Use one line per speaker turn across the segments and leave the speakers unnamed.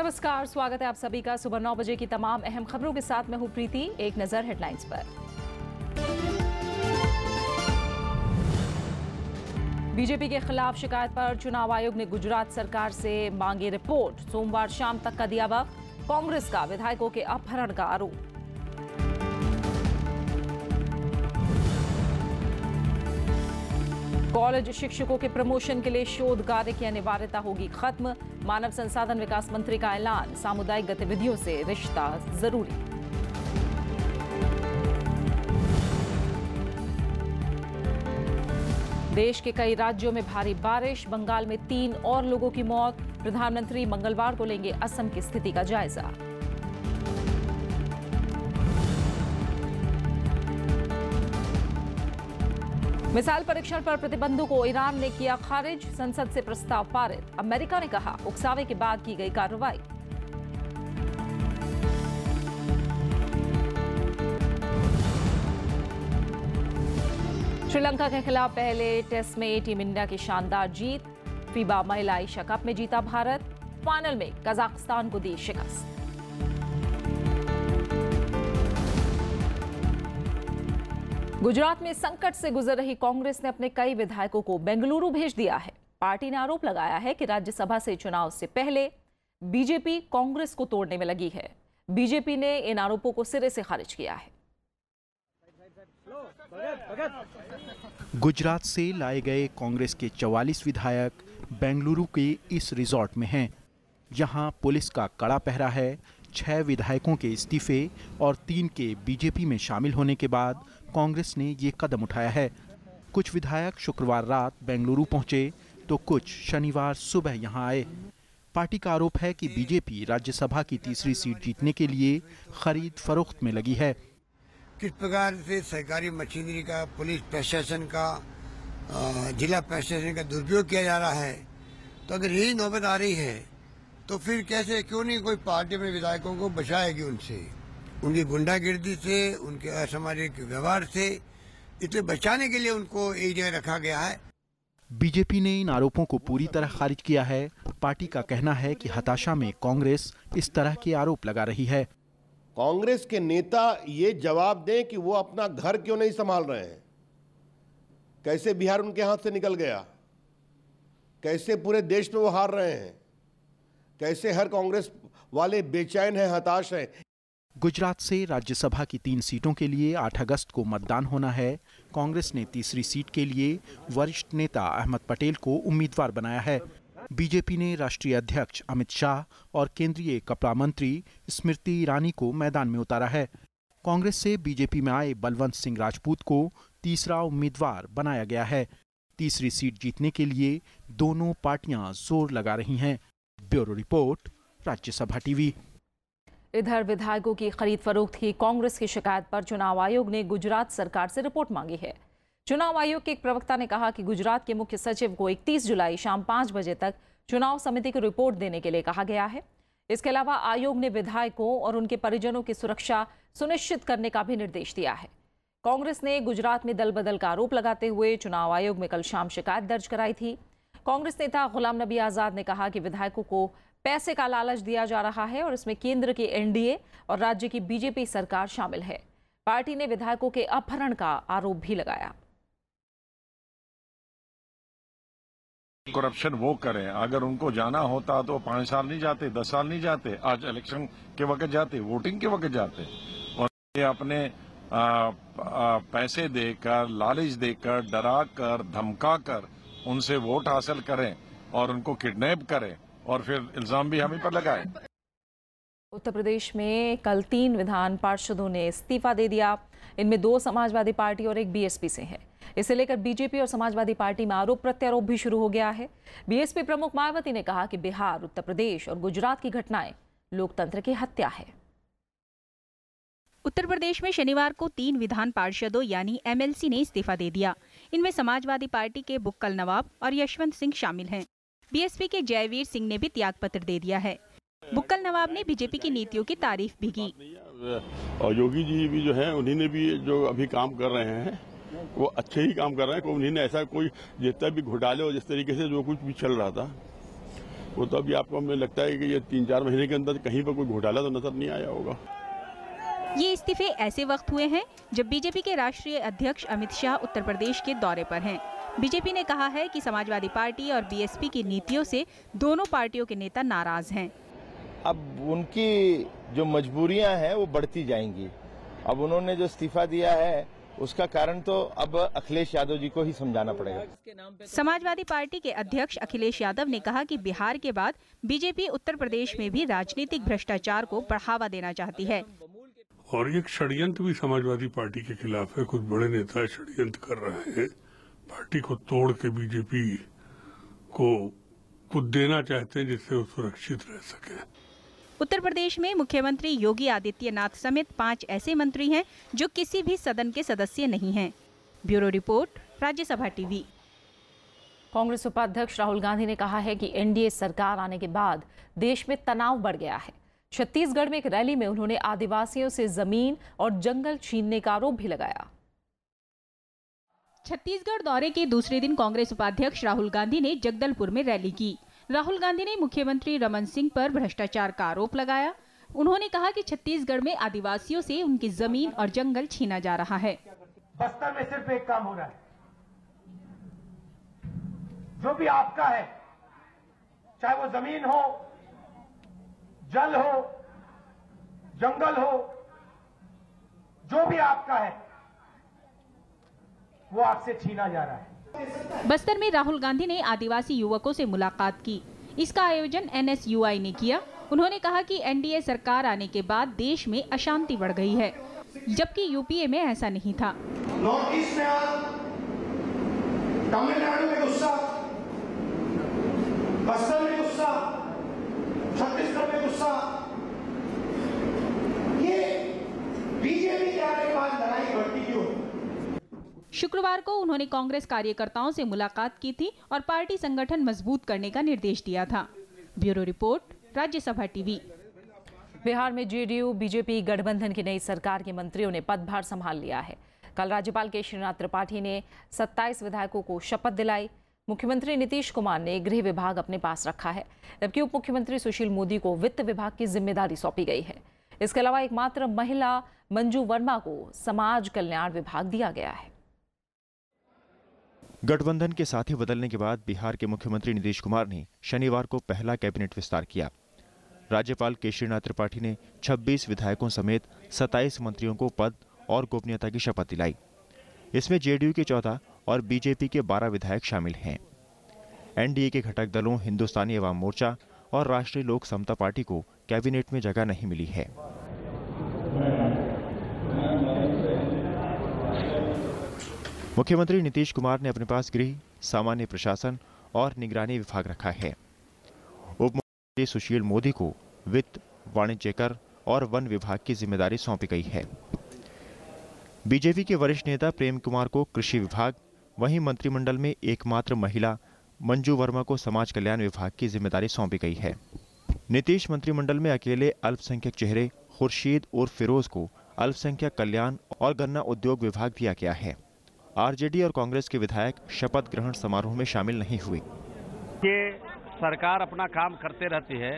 नमस्कार, स्वागत है आप सभी का सुबह 9 बजे की तमाम अहम खबरों के साथ। मैं हूं प्रीति। एक नजर हेडलाइंस पर। बीजेपी के खिलाफ शिकायत पर चुनाव आयोग ने गुजरात सरकार से मांगी रिपोर्ट। सोमवार शाम तक का दिया वक्त। कांग्रेस का विधायकों के अपहरण का आरोप। कॉलेज शिक्षकों के प्रमोशन के लिए शोध कार्य की अनिवार्यता होगी खत्म। मानव संसाधन विकास मंत्री का ऐलान। सामुदायिक गतिविधियों से रिश्ता जरूरी। देश के कई राज्यों में भारी बारिश। बंगाल में 3 और लोगों की मौत। प्रधानमंत्री मंगलवार को लेंगे असम की स्थिति का जायजा। मिसाइल परीक्षण पर प्रतिबंधों को ईरान ने किया खारिज। संसद से प्रस्ताव पारित। अमेरिका ने कहा उकसावे के बाद की गई कार्रवाई। श्रीलंका के खिलाफ पहले टेस्ट में टीम इंडिया की शानदार जीत। फीबा महिला एशिया कप में जीता भारत। फाइनल में कजाकिस्तान को दी शिकस्त। गुजरात में संकट से गुजर रही कांग्रेस ने अपने कई विधायकों को बेंगलुरु भेज दिया है। पार्टी ने आरोप लगाया है कि राज्यसभा से चुनाव से पहले बीजेपी कांग्रेस को तोड़ने में लगी है। बीजेपी ने इन आरोपों को सिरे से खारिज किया है।
गुजरात से लाए गए कांग्रेस के 44 विधायक बेंगलुरु के इस रिजॉर्ट में हैं। यहां पुलिस का कड़ा पहरा है। 6 विधायकों के इस्तीफे और 3 के बीजेपी में शामिल होने के बाद कांग्रेस ने ये कदम उठाया है। कुछ विधायक शुक्रवार रात बेंगलुरु पहुंचे तो कुछ शनिवार सुबह यहां आए। पार्टी का आरोप है कि बीजेपी राज्यसभा की तीसरी सीट जीतने के लिए खरीद फरोख्त में लगी है।
किस प्रकार से सरकारी मशीनरी का, पुलिस प्रशासन का, जिला प्रशासन का दुरुपयोग किया जा रहा है, तो अगर यही नौबत आ रही है तो फिर कैसे, क्यों नहीं कोई पार्टी में विधायकों को बचाएगी उनसे, उनकी गुंडागिर्दी से, उनके असामाजिक व्यवहार से। इसलिए बचाने के लिए उनको एक जगह रखा गया है।
बीजेपी ने इन आरोपों को पूरी तरह खारिज किया है। पार्टी का कहना है कि हताशा में कांग्रेस इस तरह के आरोप लगा रही है।
कांग्रेस के नेता ये जवाब दें कि वो अपना घर क्यों नहीं संभाल रहे हैं। कैसे बिहार उनके हाथ से निकल गया, कैसे पूरे देश में वो हार रहे हैं, कैसे हर कांग्रेस वाले बेचैन हैं, हताश हैं।
गुजरात से राज्यसभा की 3 सीटों के लिए 8 अगस्त को मतदान होना है। कांग्रेस ने तीसरी सीट के लिए वरिष्ठ नेता अहमद पटेल को उम्मीदवार बनाया है। बीजेपी ने राष्ट्रीय अध्यक्ष अमित शाह और केंद्रीय कपड़ा मंत्री स्मृति ईरानी को मैदान में उतारा है। कांग्रेस से बीजेपी में आए बलवंत सिंह राजपूत को तीसरा उम्मीदवार बनाया गया है। तीसरी सीट जीतने के लिए दोनों पार्टियां जोर लगा रही हैं। Bureau report, Rajya Sabha TV.
इधर विधायकों की खरीद फरोख्त की कांग्रेस की शिकायत पर चुनाव आयोग ने गुजरात सरकार से रिपोर्ट मांगी है। चुनाव आयोग के एक प्रवक्ता ने कहा कि गुजरात के मुख्य सचिव को 31 जुलाई शाम 5 बजे तक चुनाव समिति को रिपोर्ट देने के लिए कहा गया है। इसके अलावा आयोग ने विधायकों और उनके परिजनों की सुरक्षा सुनिश्चित करने का भी निर्देश दिया है। कांग्रेस ने गुजरात में दल बदल का आरोप लगाते हुए चुनाव आयोग में कल शाम शिकायत दर्ज कराई थी। कांग्रेस नेता गुलाम नबी आजाद ने कहा कि विधायकों को पैसे का लालच दिया जा रहा है और इसमें केंद्र की एनडीए और राज्य की बीजेपी सरकार शामिल है। पार्टी ने विधायकों के अपहरण का आरोप भी लगाया।
करप्शन वो करें, अगर उनको जाना होता तो 5 साल नहीं जाते, 10 साल नहीं जाते, आज इलेक्शन के वक्त जाते, वोटिंग के वक्त जाते। और ये अपने पैसे देकर, लालच देकर, डरा कर, धमका कर उनसे वोट हासिल करें और उनको किडनैप करें और फिर इल्जाम भी हमें पर लगाए।
उत्तर प्रदेश में कल 3 विधान पार्षदों ने इस्तीफा दे दिया। इनमें 2 समाजवादी पार्टी और 1 बीएसपी से है। इसे लेकर बीजेपी और समाजवादी पार्टी में आरोप प्रत्यारोप भी शुरू हो गया है। बीएसपी प्रमुख मायावती ने कहा कि बिहार, उत्तर प्रदेश और गुजरात की घटनाएं लोकतंत्र की हत्या है।
उत्तर प्रदेश में शनिवार को 3 विधान पार्षदों यानी एमएलसी ने इस्तीफा दे दिया। इनमें समाजवादी पार्टी के बुक्कल नवाब और यशवंत सिंह शामिल हैं। बीएसपी के जयवीर सिंह ने भी त्यागपत्र दे दिया है। बुक्कल नवाब ने बीजेपी की नीतियों की तारीफ भी की।
और योगी जी भी जो है, उन्हीं ने भी जो अभी काम कर रहे हैं वो अच्छे ही काम कर रहे हैं। उन्हीं ने ऐसा कोई जितना भी घोटाले और जिस तरीके से जो कुछ भी चल रहा था वो तो अभी आपको हमें लगता है कि ये 3-4 महीने के अंदर कहीं पर कोई घोटाला तो नजर नहीं आया होगा।
ये इस्तीफे ऐसे वक्त हुए हैं जब बीजेपी के राष्ट्रीय अध्यक्ष अमित शाह उत्तर प्रदेश के दौरे पर हैं। बीजेपी ने कहा है कि समाजवादी पार्टी और बीएसपी की नीतियों से दोनों पार्टियों के नेता नाराज हैं।
अब उनकी जो मजबूरियां हैं वो बढ़ती जाएंगी। अब उन्होंने जो इस्तीफा दिया है उसका कारण तो अब अखिलेश यादव जी को ही समझाना पड़ेगा।
समाजवादी पार्टी के अध्यक्ष अखिलेश यादव ने कहा कि बिहार के बाद बीजेपी उत्तर प्रदेश में भी राजनीतिक भ्रष्टाचार को बढ़ावा देना चाहती है।
और एक षड्यंत्र भी समाजवादी पार्टी के खिलाफ है। कुछ बड़े नेता षड्यंत्र कर रहे हैं, पार्टी को तोड़ के बीजेपी को कुछ देना चाहते हैं जिससे वो सुरक्षित रह सके।
उत्तर प्रदेश में मुख्यमंत्री योगी आदित्यनाथ समेत 5 ऐसे मंत्री हैं जो किसी भी सदन के सदस्य नहीं हैं। Bureau report, Rajya Sabha TV.
Congress उपाध्यक्ष राहुल गांधी ने कहा है कि एनडीए सरकार आने के बाद देश में तनाव बढ़ गया है। छत्तीसगढ़ में एक रैली में उन्होंने आदिवासियों से जमीन और जंगल छीनने का आरोप भी लगाया।
छत्तीसगढ़ दौरे के दूसरे दिन कांग्रेस उपाध्यक्ष राहुल गांधी ने जगदलपुर में रैली की। राहुल गांधी ने मुख्यमंत्री रमन सिंह पर भ्रष्टाचार का आरोप लगाया। उन्होंने कहा कि छत्तीसगढ़ में आदिवासियों से उनकी जमीन और जंगल छीना जा रहा है।
बस्तर में सिर्फ एक काम हो रहा है, जो भी आपका है, चाहे वो जमीन हो, जल हो, जंगल हो, जो भी आपका है वो आपसे छीना जा रहा है।
बस्तर में राहुल गांधी ने आदिवासी युवकों से मुलाकात की। इसका आयोजन एनएसयूआई ने किया। उन्होंने कहा कि एनडीए सरकार आने के बाद देश में अशांति बढ़ गई है, जबकि यूपीए में ऐसा नहीं था।
नॉर्थ ईस्ट में आज तमिलनाडु में गुस्सा, बस्तर में गुस्सा, छत्तीसगढ़ में गुस्सा, ये बीजेपी के आने के बाद लड़ाई बढ़ती क्यों?
शुक्रवार को उन्होंने कांग्रेस कार्यकर्ताओं से मुलाकात की थी और पार्टी संगठन मजबूत करने का निर्देश दिया था। Bureau report, Rajya Sabha TV.
Bihar में जेडीयू बीजेपी गठबंधन की नई सरकार के मंत्रियों ने पदभार संभाल लिया है। कल राज्यपाल केशरीनाथ त्रिपाठी ने 27 विधायकों को शपथ दिलाई। मुख्यमंत्री नीतीश कुमार ने गृह विभाग अपने पास रखा है, जबकि उप मुख्यमंत्री सुशील मोदी को वित्त विभाग की जिम्मेदारी सौंपी गई है। इसके अलावा एकमात्र महिला मंजू वर्मा को समाज कल्याण विभाग दिया गया है।
गठबंधन के साथी बदलने के बाद बिहार के मुख्यमंत्री नीतीश कुमार ने शनिवार को पहला कैबिनेट विस्तार किया। राज्यपाल केशरीनाथ त्रिपाठी ने 26 विधायकों समेत 27 मंत्रियों को पद और गोपनीयता की शपथ दिलाई। इसमें जेडीयू के 14 और बीजेपी के 12 विधायक शामिल हैं। एनडीए के घटक दलों हिंदुस्तानी अवाम मोर्चा और राष्ट्रीय लोक समता पार्टी को कैबिनेट में जगह नहीं मिली है। मुख्यमंत्री नीतीश कुमार ने अपने पास गृह, सामान्य प्रशासन और निगरानी विभाग रखा है। उप मुख्यमंत्री सुशील मोदी को वित्त, वाणिज्य कर और वन विभाग की जिम्मेदारी सौंपी गई है। बीजेपी के वरिष्ठ नेता प्रेम कुमार को कृषि विभाग, वहीं मंत्रिमंडल में एकमात्र महिला मंजू वर्मा को समाज कल्याण विभाग की जिम्मेदारी सौंपी गई है। नीतीश मंत्रिमंडल में अकेले अल्पसंख्यक चेहरे खुर्शीद उर्फ फिरोज को अल्पसंख्यक कल्याण और गन्ना उद्योग विभाग दिया गया है। आरजेडी और कांग्रेस के विधायक शपथ ग्रहण समारोह में शामिल नहीं हुए।
ये सरकार अपना काम करते रहती है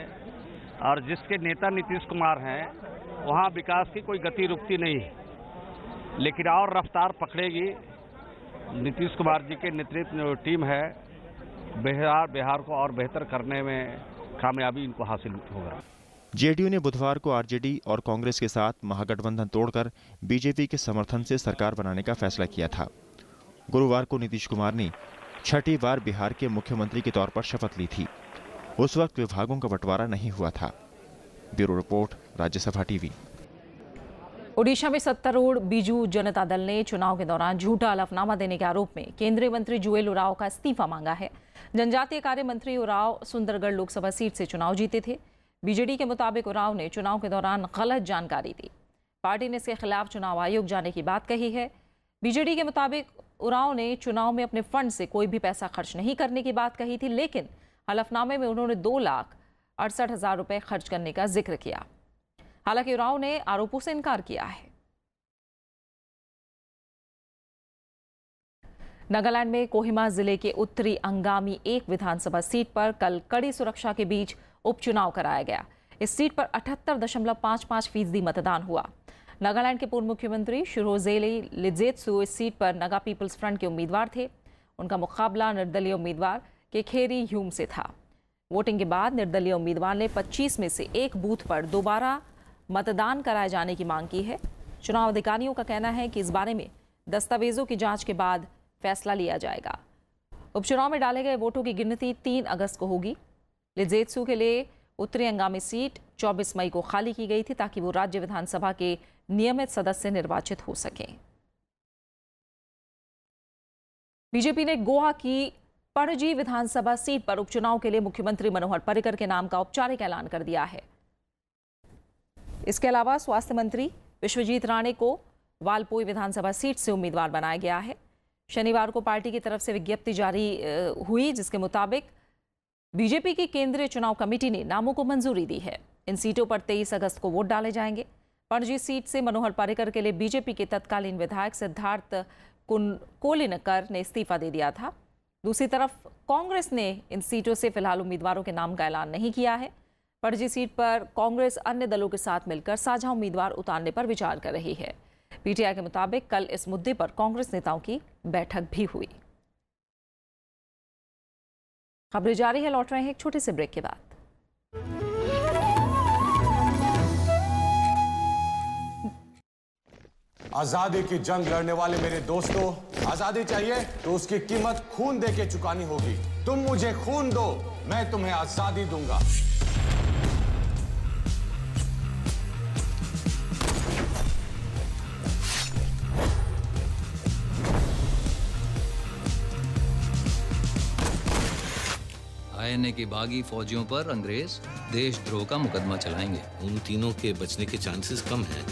और जिसके नेता नीतीश कुमार हैं वहाँ विकास की कोई गति रुकती नहीं है, लेकिन और रफ्तार पकड़ेगी। नीतीश कुमार जी के नेतृत्व टीम है, बिहार को और बेहतर करने में कामयाबी इनको हासिल होगा।
जेडीयू ने बुधवार को आरजेडी और कांग्रेस के साथ महागठबंधन तोड़कर बीजेपी के समर्थन से सरकार बनाने का फैसला किया था। गुरुवार को नीतीश कुमार ने छठी बार बिहार के मुख्यमंत्री के तौर पर शपथ ली थी। उस वक्त विभागों का बंटवारा नहीं हुआ था। Bureau report, Rajya Sabha TV.
Odisha में सत्तारूढ़ बीजू जनता दल ने चुनाव के दौरान झूठा हलफनामा देने के आरोप में केंद्रीय मंत्री जुएल ओराव का इस्तीफा मांगा है। जनजातीय कार्य मंत्री ओराव सुंदरगढ़ लोकसभा सीट से चुनाव जीते थे। बीजेडी के मुताबिक ओराव ने चुनाव के दौरान गलत जानकारी दी। पार्टी ने इसके खिलाफ चुनाव आयोग जाने की बात कही है। बीजेडी के मुताबिक ओराव ने चुनाव में अपने फंड से कोई भी पैसा खर्च नहीं करने की बात कही थी, लेकिन हलफनामे में उन्होंने 2,68,000 रुपए खर्च करने का जिक्र किया। हालांकि ओराव ने आरोपों से इनकार किया है। नागालैंड में कोहिमा जिले के उत्तरी अंगामी 1 विधानसभा सीट पर कल कड़ी सुरक्षा के बीच उपचुनाव कराया गया। इस सीट पर 78.55% मतदान हुआ। नागालैंड के पूर्व मुख्यमंत्री शिरोजेली लिजेत्सु इस सीट पर नागा पीपल्स फ्रंट के उम्मीदवार थे। उनका मुकाबला निर्दलीय उम्मीदवार केखेरी ह्यूम से था। वोटिंग के बाद निर्दलीय उम्मीदवार ने 25 में से एक बूथ पर दोबारा मतदान कराए जाने की मांग की है। चुनाव अधिकारियों का कहना है कि इस बारे में दस्तावेजों की जांच के बाद फैसला लिया जाएगा। उपचुनाव में डाले गए वोटों की गिनती 3 अगस्त को होगी। लिजेत्सु के लिए उत्तरी अंगामी सीट 24 मई को खाली की गई थी ताकि वो राज्य विधानसभा के नियमित सदस्य निर्वाचित हो सकें। बीजेपी ने गोवा की पणजी विधानसभा सीट पर उपचुनाव के लिए मुख्यमंत्री मनोहर पर्रिकर के नाम का औपचारिक ऐलान कर दिया है। इसके अलावा स्वास्थ्य मंत्री विश्वजीत राणे को वालपोई विधानसभा सीट से उम्मीदवार बनाया गया है। शनिवार को पार्टी की तरफ से विज्ञप्ति जारी हुई, जिसके मुताबिक बीजेपी की केंद्रीय चुनाव कमेटी ने नामों को मंजूरी दी है। इन सीटों पर 23 अगस्त को वोट डाले जाएंगे। पणजी सीट से मनोहर पर्रिकर के लिए बीजेपी के तत्कालीन विधायक सिद्धार्थ कोलिनकर ने इस्तीफा दे दिया था। दूसरी तरफ कांग्रेस ने इन सीटों से फिलहाल उम्मीदवारों के नाम का ऐलान नहीं किया है। पणजी सीट पर कांग्रेस अन्य दलों के साथ मिलकर साझा उम्मीदवार उतारने पर विचार कर रही है। पीटीआई के मुताबिक कल इस मुद्दे पर कांग्रेस नेताओं की बैठक भी हुई। खबरें जारी है, लौट रहे हैं एक छोटे से ब्रेक के बाद।
आजादी की जंग लड़ने वाले मेरे दोस्तों, आजादी चाहिए तो उसकी कीमत खून दे के चुकानी होगी। तुम मुझे खून दो, मैं तुम्हें आजादी दूंगा।
आईएनए के बागी फौजियों पर अंग्रेज देशद्रोह का मुकदमा चलाएंगे।
उन तीनों के बचने के चांसेस कम हैं।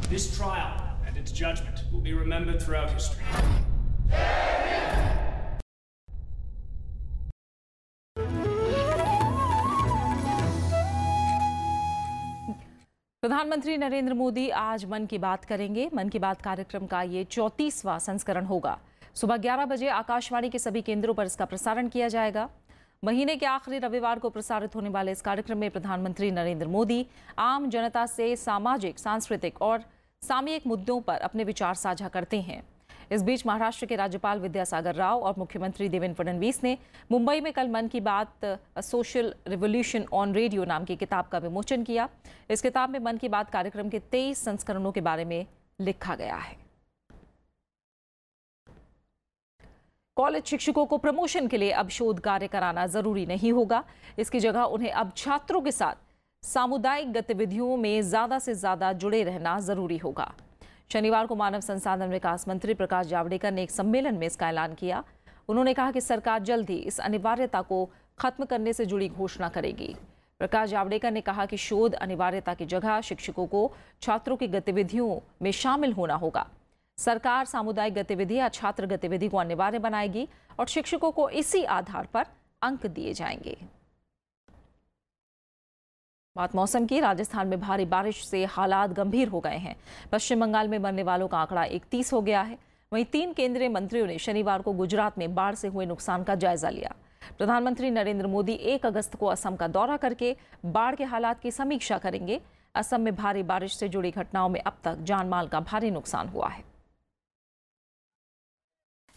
This trial and its judgment will be remembered throughout history.
प्रधानमंत्री नरेंद्र मोदी आज मन की बात करेंगे। मन की बात कार्यक्रम का ये 34वां संस्करण होगा। सुबह 11 बजे आकाशवाणी के सभी केंद्रों पर इसका प्रसारण किया जाएगा। महीने के आखिरी रविवार को प्रसारित होने वाले इस कार्यक्रम में प्रधानमंत्री नरेंद्र मोदी आम जनता से सामाजिक, सांस्कृतिक और सामयिक मुद्दों पर अपने विचार साझा करते हैं। इस बीच महाराष्ट्र के राज्यपाल विद्यासागर राव और मुख्यमंत्री देवेंद्र फडणवीस ने मुंबई में कल मन की बात सोशल रिवॉल्यूशन ऑन रेडियो नाम की किताब का विमोचन किया। इस किताब में मन की बात कार्यक्रम के 23 संस्करणों के बारे में लिखा गया है। कॉलेज शिक्षकों को प्रमोशन के लिए अब शोध कार्य कराना जरूरी नहीं होगा। इसकी जगह उन्हें अब छात्रों के साथ सामुदायिक गतिविधियों में ज्यादा से ज्यादा जुड़े रहना जरूरी होगा। शनिवार को मानव संसाधन विकास मंत्री प्रकाश जावड़ेकर ने एक सम्मेलन में इसका ऐलान किया। उन्होंने कहा कि सरकार जल्द ही इस अनिवार्यता को खत्म करने से जुड़ी घोषणा करेगी। प्रकाश जावड़ेकर ने कहा कि शोध अनिवार्यता की जगह शिक्षकों को छात्रों की गतिविधियों में शामिल होना होगा। सरकार सामुदायिक गतिविधि या छात्र गतिविधि को अनिवार्य बनाएगी और शिक्षकों को इसी आधार पर अंक दिए जाएंगे। बात मौसम की। राजस्थान में भारी बारिश से हालात गंभीर हो गए हैं। पश्चिम बंगाल में मरने वालों का आंकड़ा 31 हो गया है। वहीं 3 केंद्रीय मंत्रियों ने शनिवार को गुजरात में बाढ़ से हुए नुकसान का जायजा लिया। प्रधानमंत्री नरेंद्र मोदी 1 अगस्त को असम का दौरा करके बाढ़ के हालात की समीक्षा करेंगे। असम में भारी बारिश से जुड़ी घटनाओं में अब तक जानमाल का भारी नुकसान हुआ है।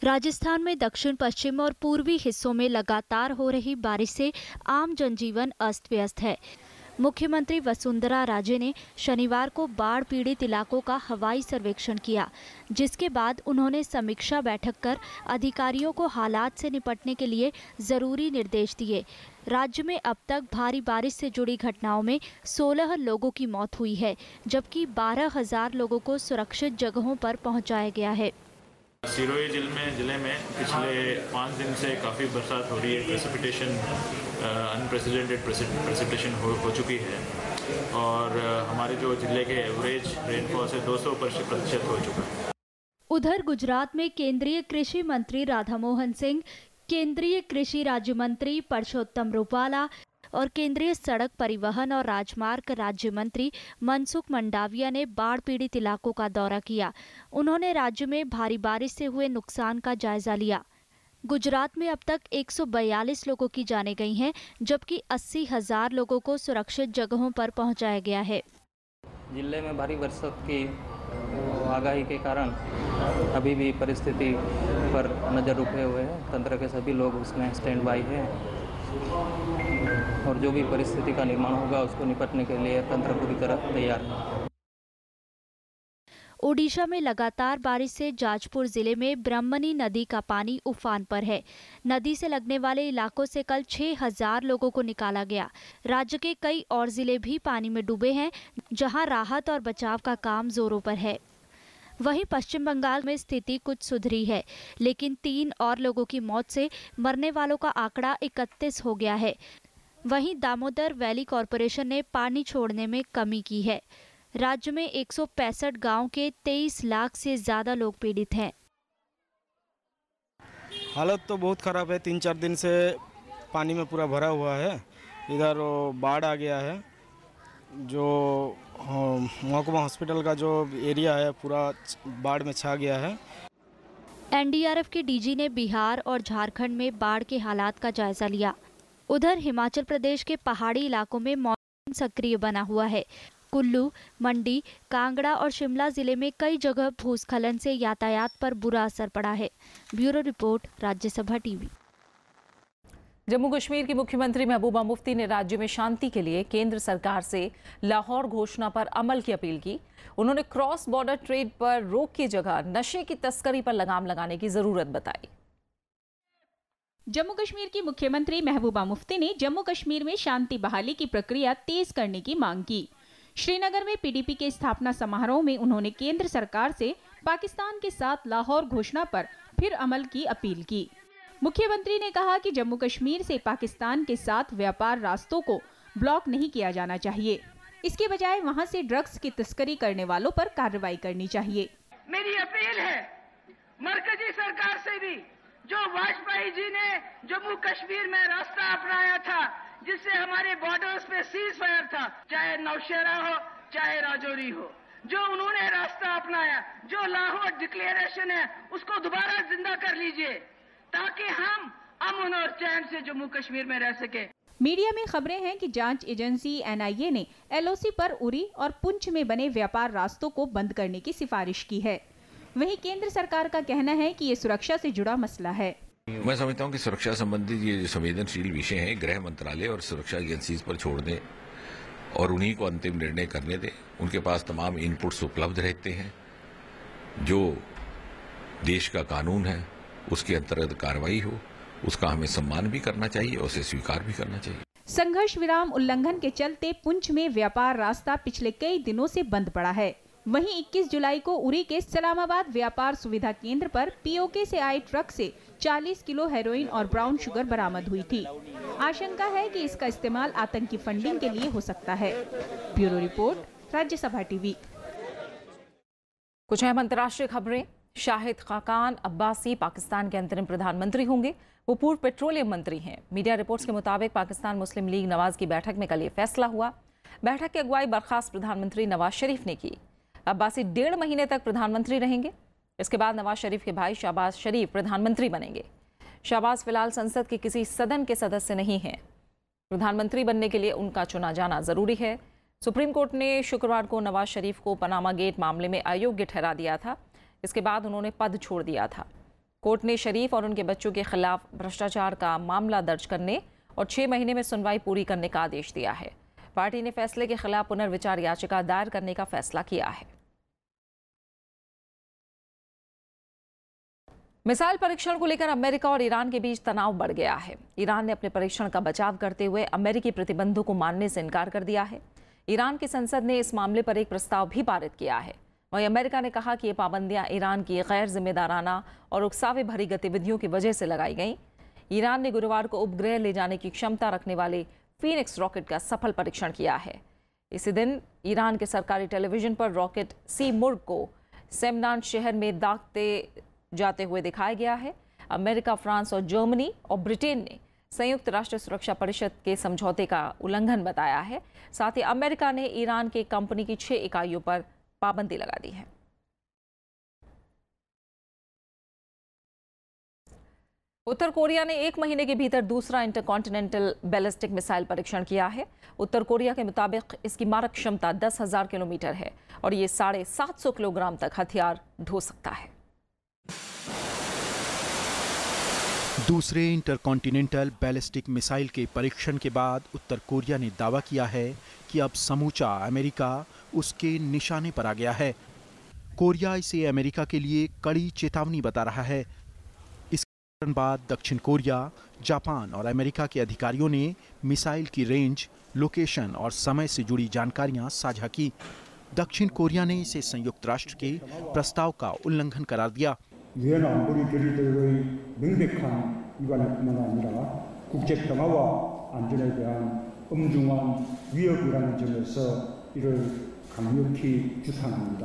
राजस्थान में दक्षिण पश्चिम और पूर्वी हिस्सों में लगातार हो रही बारिश से आम जनजीवन अस्त व्यस्त है। मुख्यमंत्री वसुंधरा राजे ने शनिवार को बाढ़ पीड़ित इलाकों का हवाई सर्वेक्षण किया, जिसके बाद उन्होंने समीक्षा बैठक कर अधिकारियों को हालात से निपटने के लिए जरूरी निर्देश दिए। राज्य में अब तक भारी बारिश से जुड़ी घटनाओं में 16 लोगों की मौत हुई है, जबकि 12,000 लोगों को सुरक्षित जगहों पर पहुंचाया गया है।
सिरोही जिले में पिछले 5 दिन से काफ़ी बरसात हो रही है। प्रेसिपिटेशन अनप्रेसिडेंटेड प्रेसिपिटेशन हो चुकी है और हमारे जो जिले के एवरेज रेनफॉल से 200% हो चुका है।
उधर गुजरात में केंद्रीय कृषि मंत्री राधा मोहन सिंह, केंद्रीय कृषि राज्य मंत्री परषोत्तम रुपाला, और केंद्रीय सड़क परिवहन और राजमार्ग राज्य मंत्री मनसुख मंडाविया ने बाढ़ पीड़ित इलाकों का दौरा किया। उन्होंने राज्य में भारी बारिश से हुए नुकसान का जायजा लिया। गुजरात में अब तक 142 लोगों की जानें गई हैं, जबकि 80,000 लोगों को सुरक्षित जगहों पर पहुंचाया गया है।
जिले में भारी वर्षा की आगाही के कारण अभी भी परिस्थिति पर नज़र रखे हुए हैं। तंत्र के सभी लोग उसमें स्टैंड बाई हैं और जो भी परिस्थिति का निर्माण होगा उसको निपटने के लिए तंत्र पूरी तरह तैयार है।
ओडिशा में लगातार बारिश से जाजपुर जिले में ब्रह्मणी नदी का पानी उफान पर है। नदी से लगने वाले इलाकों से कल 6,000 लोगों को निकाला गया। राज्य के कई और जिले भी पानी में डूबे हैं, जहां राहत और बचाव का काम जोरों पर है। वहीं पश्चिम बंगाल में स्थिति कुछ सुधरी है, लेकिन 3 और लोगों की मौत से मरने वालों का आंकड़ा 31 हो गया है। वहीं दामोदर वैली कॉरपोरेशन ने पानी छोड़ने में कमी की है। राज्य में 165 गांव के 23 लाख से ज्यादा लोग पीड़ित हैं।
हालत तो बहुत खराब है। 3-4 दिन से पानी में पूरा भरा हुआ है। इधर बाढ़ आ गया है। जो महकुमा हॉस्पिटल का जो एरिया है पूरा बाढ़ में छा गया है।
एनडीआरएफ के डीजी ने बिहार और झारखंड में बाढ़ के हालात का जायजा लिया। उधर हिमाचल प्रदेश के पहाड़ी इलाकों में मॉनसून सक्रिय बना हुआ है। कुल्लू, मंडी, कांगड़ा और शिमला जिले में कई जगह भूस्खलन से यातायात पर बुरा असर पड़ा है। Bureau report, Rajya Sabha TV.
Jammu Kashmir की मुख्यमंत्री महबूबा मुफ्ती ने राज्य में शांति के लिए केंद्र सरकार से लाहौर घोषणा पर अमल की अपील की। उन्होंने क्रॉस बॉर्डर ट्रेड पर रोक की जगह नशे की तस्करी पर लगाम लगाने की जरूरत बताई।
जम्मू कश्मीर की मुख्यमंत्री महबूबा मुफ्ती ने जम्मू कश्मीर में शांति बहाली की प्रक्रिया तेज करने की मांग की। श्रीनगर में पीडीपी के स्थापना समारोह में उन्होंने केंद्र सरकार से पाकिस्तान के साथ लाहौर घोषणा पर फिर अमल की अपील की। मुख्यमंत्री ने कहा कि जम्मू कश्मीर से पाकिस्तान के साथ व्यापार रास्तों को ब्लॉक नहीं किया जाना चाहिए। इसके बजाय वहां से ड्रग्स की तस्करी करने वालों पर कार्रवाई करनी चाहिए।
मेरी अपील है मरकजी सरकार से भी, जो वाजपेयी जी ने जम्मू कश्मीर में रास्ता अपनाया था जिससे हमारे बॉर्डर्स पे सीज फायर था, चाहे नौशेरा हो चाहे राजौरी हो, जो उन्होंने रास्ता अपनाया, जो लाहौर डिक्लेरेशन है उसको दोबारा जिंदा कर लीजिए ताकि हम अमन और चैन से जम्मू कश्मीर में रह सके।
मीडिया में खबरें हैं कि जांच एजेंसी एनआईए ने एलओसी पर उरी और पुंछ में बने व्यापार रास्तों को बंद करने की सिफारिश की है। वहीं केंद्र सरकार का कहना है कि ये सुरक्षा से जुड़ा मसला है।
मैं समझता हूं कि सुरक्षा संबंधित ये जो संवेदनशील विषय हैं गृह मंत्रालय और सुरक्षा एजेंसीज पर छोड़ दें और उन्हीं को अंतिम निर्णय करने दें। उनके पास तमाम इनपुट्स उपलब्ध रहते हैं। जो देश का कानून है उसके अंतर्गत कार्रवाई हो, उसका हमें सम्मान भी करना चाहिए और उसे स्वीकार भी करना चाहिए।
संघर्ष विराम उल्लंघन के चलते पुंछ में व्यापार रास्ता पिछले कई दिनों से बंद पड़ा है। वहीं 21 जुलाई को उरी के सलामाबाद व्यापार सुविधा केंद्र पर पीओके से आए ट्रक से 40 किलो हेरोइन और ब्राउन शुगर बरामद हुई थी। आशंका है कि इसका इस्तेमाल आतंकी फंडिंग के लिए हो सकता है। Bureau report, Rajya Sabha TV.
कुछ अहम अंतर्राष्ट्रीय खबरें। शाहिद खाकान अब्बासी पाकिस्तान के अंतरिम प्रधानमंत्री होंगे। वो पूर्व पेट्रोलियम मंत्री हैं। मीडिया रिपोर्ट्स के मुताबिक पाकिस्तान मुस्लिम लीग नवाज की बैठक में कल ये फैसला हुआ। बैठक की अगुवाई बर्खास्त प्रधानमंत्री नवाज शरीफ ने की। अब्बासी 1.5 महीने तक प्रधानमंत्री रहेंगे। इसके बाद नवाज शरीफ के भाई शहबाज शरीफ प्रधानमंत्री बनेंगे। शहबाज फिलहाल संसद के किसी सदन के सदस्य नहीं हैं। प्रधानमंत्री बनने के लिए उनका चुना जाना जरूरी है। सुप्रीम कोर्ट ने शुक्रवार को नवाज शरीफ को पनामा गेट मामले में अयोग्य ठहरा दिया था। इसके बाद उन्होंने पद छोड़ दिया था। कोर्ट ने शरीफ और उनके बच्चों के खिलाफ भ्रष्टाचार का मामला दर्ज करने और 6 महीने में सुनवाई पूरी करने का आदेश दिया है। पार्टी ने फैसले के खिलाफ पुनर्विचार याचिका दायर करने का फैसला किया है। मिसाइल परीक्षण को लेकर अमेरिका और ईरान के बीच तनाव बढ़ गया है। ईरान ने अपने परीक्षण का बचाव करते हुए अमेरिकी प्रतिबंधों को मानने से इनकार कर दिया है। ईरान की संसद ने इस मामले पर एक प्रस्ताव भी पारित किया है। वहीं अमेरिका ने कहा कि ये पाबंदियां ईरान की गैर जिम्मेदाराना और उकसावे भरी गतिविधियों की वजह से लगाई गईं। ईरान ने गुरुवार को उपग्रह ले जाने की क्षमता रखने वाले फीनिक्स रॉकेट का सफल परीक्षण किया है। इसी दिन ईरान के सरकारी टेलीविजन पर रॉकेट सी मुर्ग को सेमनान शहर में दागते जाते हुए दिखाया गया है। अमेरिका, फ्रांस और जर्मनी और ब्रिटेन ने संयुक्त राष्ट्र सुरक्षा परिषद के समझौते का उल्लंघन बताया है। साथ ही अमेरिका ने ईरान की कंपनी की 6 इकाइयों पर पाबंदी लगा दी है। उत्तर कोरिया ने 1 महीने के भीतर दूसरा इंटरकॉन्टिनेंटल बैलिस्टिक मिसाइल परीक्षण किया है। उत्तर कोरिया के मुताबिक इसकी मारक क्षमता 10,000 किलोमीटर है और ये 750 किलोग्राम तक हथियार ढो सकता है।
दूसरे इंटरकॉन्टिनेंटल बैलिस्टिक मिसाइल के परीक्षण के बाद उत्तर कोरिया ने दावा किया है कि अब समूचा अमेरिका उसके निशाने पर आ गया है। कोरिया इसे अमेरिका के लिए कड़ी चेतावनी बता रहा है। इसके बाद दक्षिण कोरिया, जापान और अमेरिका के अधिकारियों ने मिसाइल की रेंज, लोकेशन और समय से जुड़ी जानकारियां साझा की। दक्षिण कोरिया ने इसे संयुक्त राष्ट्र के प्रस्ताव का उल्लंघन करार दिया।
유엔 안보리 결의대로의 명백한 위반뿐만 아니라 국제 평화와 안전에 대한 엄중한 위협이라는 점에서 이를 강력히 규탄합니다।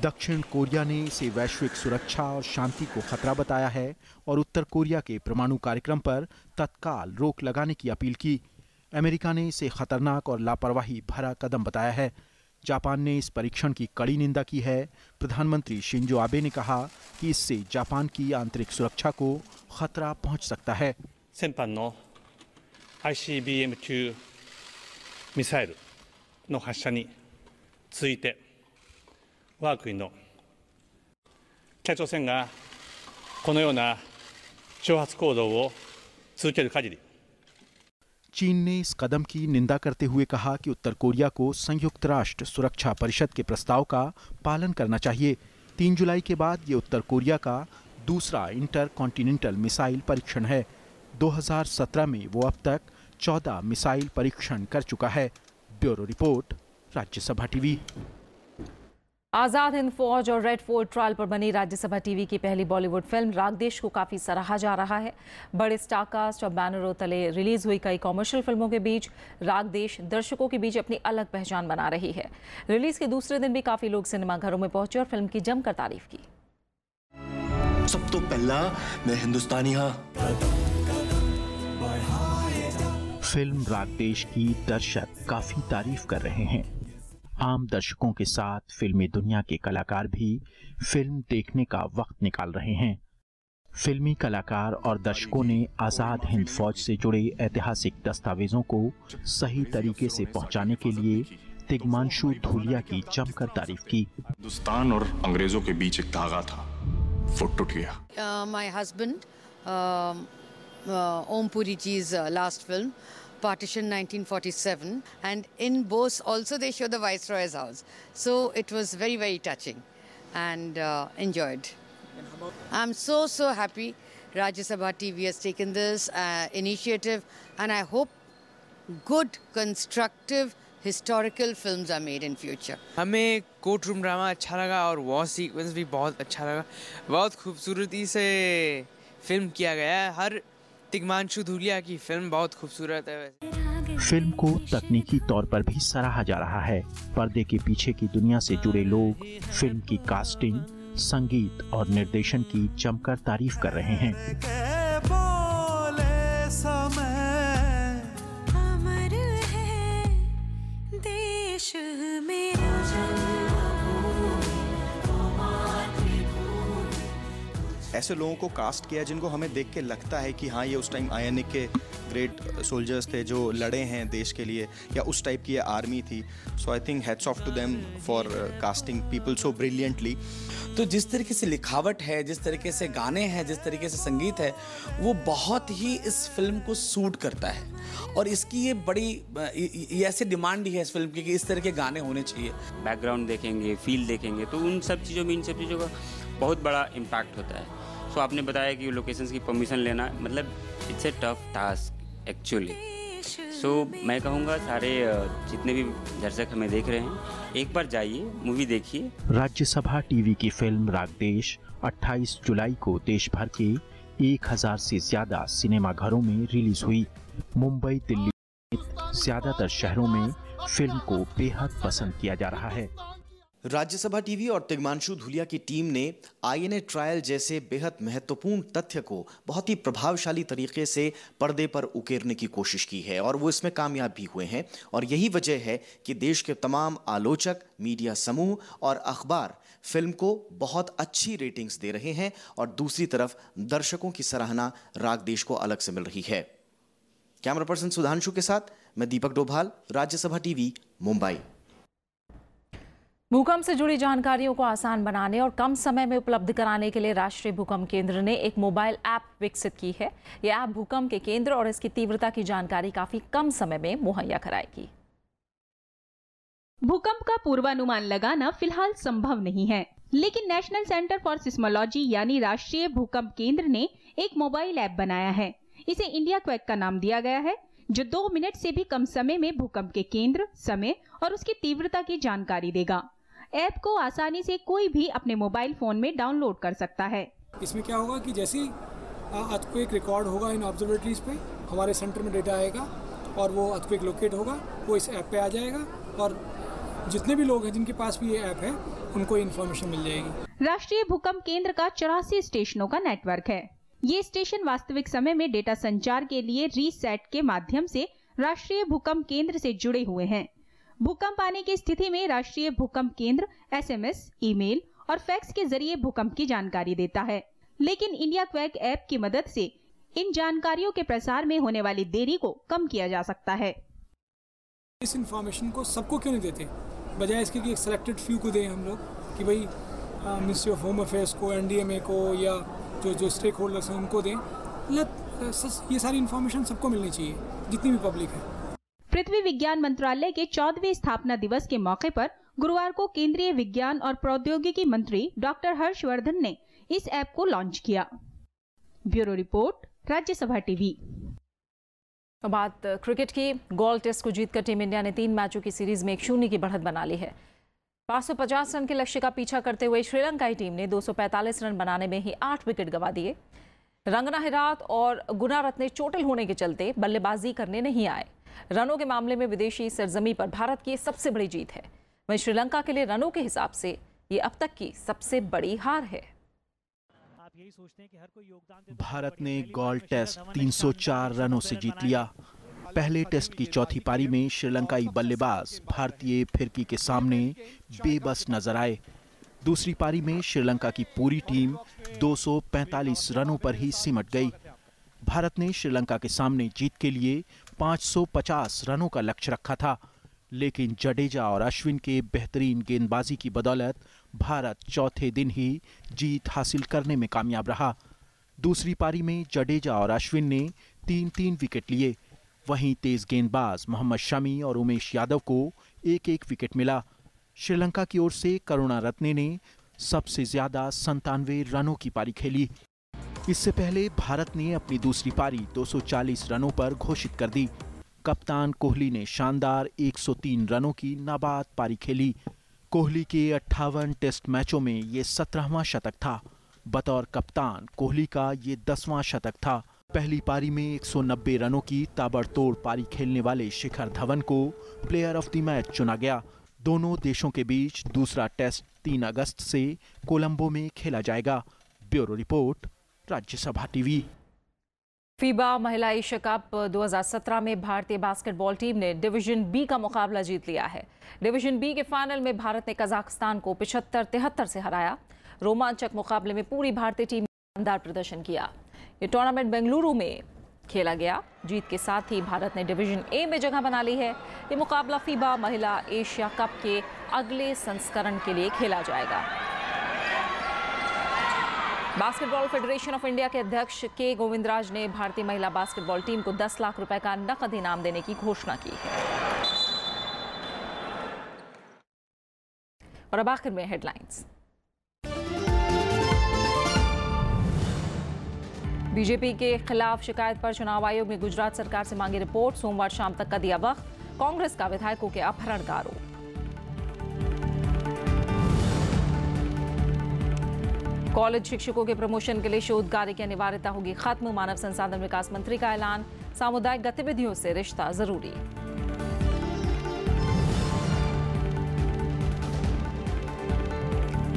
दक्षिण कोरिया ने इसे वैश्विक सुरक्षा और शांति को खतरा बताया है और उत्तर कोरिया के परमाणु कार्यक्रम पर तत्काल रोक लगाने की अपील की। अमेरिका ने इसे खतरनाक और लापरवाही भरा कदम बताया है। जापान ने इस परीक्षण की कड़ी निंदा की है। प्रधानमंत्री शिंजो आबे ने कहा कि इससे जापान की आंतरिक सुरक्षा को खतरा पहुंच सकता है।
先般の ICBM-2 ミサイルの発射に続いて我が国の北朝鮮がこのような挑発行動を続ける限り
चीन ने इस कदम की निंदा करते हुए कहा कि उत्तर कोरिया को संयुक्त राष्ट्र सुरक्षा परिषद के प्रस्ताव का पालन करना चाहिए। 3 जुलाई के बाद ये उत्तर कोरिया का दूसरा इंटर कॉन्टिनेंटल मिसाइल परीक्षण है। 2017 में वो अब तक 14 मिसाइल परीक्षण कर चुका है। Bureau report, Rajya Sabha TV.
Azad Hind Fauj और रेड फोर्ट ट्रायल पर बनी राज्यसभा टीवी की पहली बॉलीवुड फिल्म रागदेश को काफी सराहा जा रहा है। बड़े स्टारकास्ट और बैनरों तले रिलीज हुई कई कॉमर्शियल फिल्मों के बीच रागदेश दर्शकों के बीच अपनी अलग पहचान बना रही है। रिलीज के दूसरे दिन भी काफी लोग सिनेमाघरों में पहुंचे और फिल्म की जमकर तारीफ की।
सब तो पहला मैं हिंदुस्तानी हाँ।
फिल्म रागदेश की दर्शक काफी तारीफ कर रहे हैं। आम दर्शकों के साथ फिल्मी दुनिया के कलाकार भी फिल्म देखने का वक्त निकाल रहे हैं। फिल्मी कलाकार और दर्शकों ने आजाद हिंद फौज से जुड़े ऐतिहासिक दस्तावेजों को सही तरीके से पहुंचाने के लिए तिग्मांशु धूलिया की जमकर तारीफ की।
हिंदुस्तान और अंग्रेजों के बीच एक धागा था, वो टूट गया।
माय हस्बैंड ओम पुरी जी's last film, Partition 1947, and in Bose also they show the Viceroy's house. So it was very, very touching and enjoyed. I'm so happy Rajya Sabha TV has taken this initiative, and I hope good, constructive, historical films are made in future.
हमें court room drama अच्छा लगा और war sequence भी बहुत अच्छा लगा। बहुत खूबसूरती से फिल्म किया गया है। हर तिग्मांशु धूलिया की फिल्म बहुत खूबसूरत है।
फिल्म को तकनीकी तौर पर भी सराहा जा रहा है। पर्दे के पीछे की दुनिया से जुड़े लोग फिल्म की कास्टिंग, संगीत और निर्देशन की जमकर तारीफ कर रहे हैं।
ऐसे लोगों को कास्ट किया जिनको हमें देख के लगता है कि हाँ ये उस टाइम आईएनए के ग्रेट सोल्जर्स थे जो लड़े हैं देश के लिए, या उस टाइप की आर्मी थी। So I think hats off to them for casting people so brilliantly.
तो जिस तरीके से लिखावट है, जिस तरीके से गाने हैं, जिस तरीके से संगीत है, वो बहुत ही इस फिल्म को सूट करता है। और इसकी ये बड़ी ये ऐसी डिमांड ही है इस फिल्म की कि इस तरह के गाने होने चाहिए।
बैकग्राउंड देखेंगे, फील देखेंगे, तो उन सब चीज़ों में, इन सब चीज़ों का बहुत बड़ा इम्पैक्ट होता है। सो आपने बताया कि लोकेशंस की परमिशन लेना, मतलब it's a tough task actually. So मैं कहूँगा सारे जितने भी दर्शक हमें देख रहे हैं, एक बार जाइए, मूवी देखिए।
राज्यसभा टीवी की फिल्म रागदेश 28 जुलाई को देश भर के 1000 से ज्यादा सिनेमाघरों में रिलीज हुई। मुंबई, दिल्ली सहित ज्यादातर शहरों में फिल्म को बेहद पसंद किया जा रहा है।
राज्यसभा टीवी और तिग्मांशु धूलिया की टीम ने आईएनए ट्रायल जैसे बेहद महत्वपूर्ण तथ्य को बहुत ही प्रभावशाली तरीके से पर्दे पर उकेरने की कोशिश की है और वो इसमें कामयाब भी हुए हैं। और यही वजह है कि देश के तमाम आलोचक, मीडिया समूह और अखबार फिल्म को बहुत अच्छी रेटिंग्स दे रहे हैं और दूसरी तरफ दर्शकों की सराहना राग देश को अलग से मिल रही है। कैमरा पर्सन सुधांशु के साथ मैं दीपक डोभाल, राज्यसभा टीवी, मुंबई।
भूकंप से जुड़ी जानकारियों को आसान बनाने और कम समय में उपलब्ध कराने के लिए राष्ट्रीय भूकंप केंद्र ने एक मोबाइल ऐप विकसित की है। यह ऐप भूकंप के केंद्र और इसकी तीव्रता की जानकारी काफी कम समय में मुहैया कराएगी।
भूकंप का पूर्वानुमान लगाना फिलहाल संभव नहीं है, लेकिन नेशनल सेंटर फॉर सिस्मोलॉजी यानी राष्ट्रीय भूकंप केंद्र ने एक मोबाइल ऐप बनाया है। इसे इंडिया क्वेक का नाम दिया गया है, जो 2 मिनट से भी कम समय में भूकंप के केंद्र, समय और उसकी तीव्रता की जानकारी देगा। ऐप को आसानी से कोई भी अपने मोबाइल फोन में डाउनलोड कर सकता है।
इसमें क्या होगा कि जैसे ही अर्थक्वेक रिकॉर्ड होगा इन ऑब्जर्वेटरीज पे, हमारे सेंटर में डेटा आएगा और वो अर्थक्वेक लोकेट होगा, वो इस ऐप पे आ जाएगा और जितने भी लोग हैं जिनके पास भी ये ऐप है उनको इन्फॉर्मेशन मिल जाएगी।
राष्ट्रीय भूकंप केंद्र का 84 स्टेशनों का नेटवर्क है। ये स्टेशन वास्तविक समय में डेटा संचार के लिए रीसैट के माध्यम से राष्ट्रीय भूकंप केंद्र से जुड़े हुए हैं। भूकंप आने की स्थिति में राष्ट्रीय भूकंप केंद्र SMS, ईमेल और फैक्स के जरिए भूकंप की जानकारी देता है, लेकिन इंडिया क्वेक ऐप की मदद से इन जानकारियों के प्रसार में होने वाली देरी को कम किया जा सकता है।
इस इंफॉर्मेशन को सबको क्यों नहीं देते, बजाय इसके कि एक सिलेक्टेड फ्यू को दें हम लोग कि भाई मिनिस्ट्री ऑफ होम अफेयर्स को, NDMA को या जो स्टेक होल्डर्स हैं उनको दें। ये सारी इंफॉर्मेशन सबको मिलनी चाहिए, जितनी भी पब्लिक है।
पृथ्वी विज्ञान मंत्रालय के 14वें स्थापना दिवस के मौके पर गुरुवार को केंद्रीय विज्ञान और प्रौद्योगिकी मंत्री डॉक्टर हर्षवर्धन ने इस ऐप को लॉन्च किया। Bureau report, Rajya Sabha TV.
बात क्रिकेट की। गॉल टेस्ट को जीतकर टीम इंडिया ने 3 मैचों की सीरीज में 1-0 की बढ़त बना ली है। 550 रन के लक्ष्य का पीछा करते हुए श्रीलंकाई टीम ने 245 रन बनाने में ही 8 विकेट गंवा दिए। रंगना हिरात और गुनारत्ने चोटिल होने के चलते बल्लेबाजी करने नहीं आए। रनों के मामले में विदेशी सरजमी पर भारत की सबसे बड़ी जीत है। वहीं श्रीलंका के लिए रनों के हिसाब से ये अब तक की सबसे बड़ी हार है।
भारत ने गॉल टेस्ट 304 रनों से जीत लिया। पहले टेस्ट की चौथी पारी में श्रीलंकाई बल्लेबाज भारतीय फिरकी के सामने बेबस नजर आए। दूसरी पारी में श्रीलंका की पूरी टीम 245 रनों पर ही सिमट गई। भारत ने श्रीलंका के सामने जीत के लिए 550 रनों का लक्ष्य रखा था, लेकिन जडेजा और अश्विन के बेहतरीन गेंदबाजी की बदौलत भारत चौथे दिन ही जीत हासिल करने में कामयाब रहा। दूसरी पारी में जडेजा और अश्विन ने 3-3 विकेट लिए। वहीं तेज गेंदबाज मोहम्मद शमी और उमेश यादव को 1-1 विकेट मिला। श्रीलंका की ओर से करुणारत्ने ने सबसे ज्यादा 97 रनों की पारी खेली। इससे पहले भारत ने अपनी दूसरी पारी 240 रनों पर घोषित कर दी। कप्तान कोहली ने शानदार 103 रनों की नाबाद पारी खेली। कोहली के 58 टेस्ट मैचों में ये 17वां शतक था। बतौर कप्तान कोहली का ये 10वां शतक था। पहली पारी में 190 रनों की ताबड़तोड़ पारी खेलने वाले शिखर धवन को प्लेयर ऑफ द मैच चुना गया। दोनों देशों के बीच दूसरा टेस्ट 3 अगस्त से कोलंबो में खेला जाएगा। Bureau report, Rajya Sabha TV.
FIBA महिला एशिया कप 2017 में भारतीय बास्केटबॉल टीम ने डिवीजन बी का मुकाबला जीत लिया है। डिवीजन बी के फाइनल में भारत ने कजाकिस्तान को 75-73 से हराया। रोमांचक मुकाबले में पूरी भारतीय टीम ने शानदार प्रदर्शन किया। ये टूर्नामेंट बेंगलुरु में खेला गया। जीत के साथ ही भारत ने डिवीजन ए में जगह बना ली है। ये मुकाबला फीबा महिला एशिया कप के अगले संस्करण के लिए खेला जाएगा। बास्केटबॉल फेडरेशन ऑफ इंडिया के अध्यक्ष के गोविंदराज ने भारतीय महिला बास्केटबॉल टीम को 10 लाख रुपए का नकद इनाम देने की घोषणा की है। और अब आखिर में हेडलाइंस। बीजेपी के खिलाफ शिकायत पर चुनाव आयोग ने गुजरात सरकार से मांगी रिपोर्ट। सोमवार शाम तक का दिया वक्त। कांग्रेस का विधायकों के अपहरण का आरोप। कॉलेज शिक्षकों के प्रमोशन के लिए शोध कार्य की अनिवार्यता होगी खत्म। मानव संसाधन विकास मंत्री का ऐलान। सामुदायिक गतिविधियों से रिश्ता जरूरी।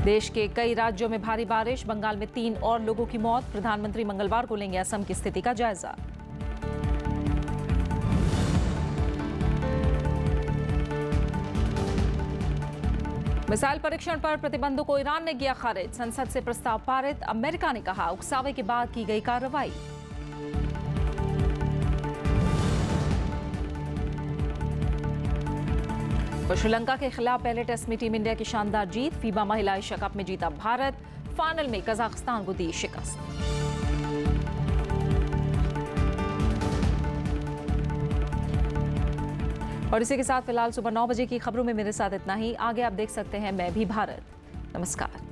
देश के कई राज्यों में भारी बारिश, बंगाल में 3 और लोगों की मौत। प्रधानमंत्री मंगलवार को लेंगे असम की स्थिति का जायजा। मिसाइल परीक्षण पर प्रतिबंधों को ईरान ने किया खारिज। संसद से प्रस्ताव पारित। अमेरिका ने कहा उकसावे के बाद की गई कार्रवाई। और श्रीलंका के खिलाफ पहले टेस्ट में टीम इंडिया की शानदार जीत। फीबा महिला एशिया कप में जीता भारत। फाइनल में कजाकिस्तान को दी शिकस्त। और इसी के साथ फिलहाल सुबह 9 बजे की खबरों में मेरे साथ इतना ही। आगे आप देख सकते हैं मैं भी भारत। नमस्कार।